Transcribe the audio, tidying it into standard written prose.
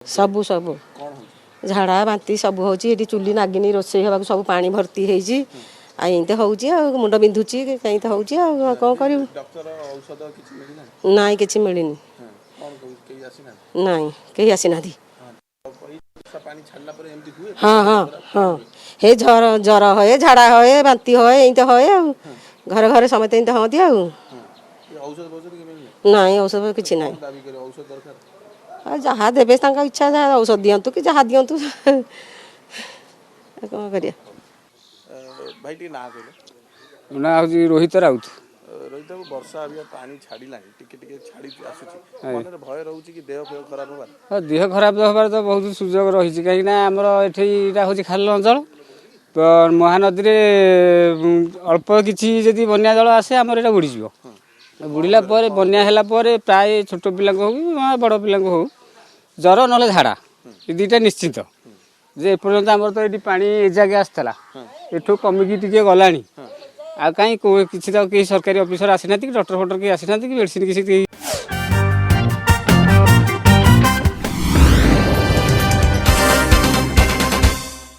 सबू सबू झाड़ा बांती सब होची एटी चुली नागिनी रोसई हवा सब पानी भर्ती हेजी आ एंते होची आ मुंड बिंधुची कहीं तो होची आ कोन करियो डॉक्टर औषध किछि मिलिना नाई किछि मिलिनी कोन केही आसीना नाई केही आसीनाथी पानी छाड़ला पर एमती हुए हाँ हाँ हाँ हे जर होए झाड़ा होए बांती होए एंते होए आ घर घर समेत एंते होती आ औषध के मिलने नाई औषध किछि नाई दाबी करे औषध दरकार जहाँ देवे इच्छा जहाँ औषध दिंतु कि जहाँ दिंतु कौन करिया भाई टी ना कहले ना हूँ रोहित राउत रोहित वर्षा अभी पानी छाड़िला टिके टिके छाड़ी आसुची मन भय रहउची कि देह फेह खराब होबार हाँ देह खराब हबार तो बहुत सुजोग रही कहीं आमर एटा हूँ खाल अंचल तो महानदी अल्प किसी बन्या जल आसे आम एटा बुड़ीज बुड़ला बन्या है प्राय छोट पिला हो बड़ पिला हो जर ना झाड़ा ये दुईटा निश्चित जे एपर्यंत आमर तो ये पानी ए जगह आसला एठू कमिकी टे गला आ कहीं किसी तो सरकारी ऑफिसर आसी ना कि डॉक्टर फटर किसी आसी ना कि मेडिसिन किसी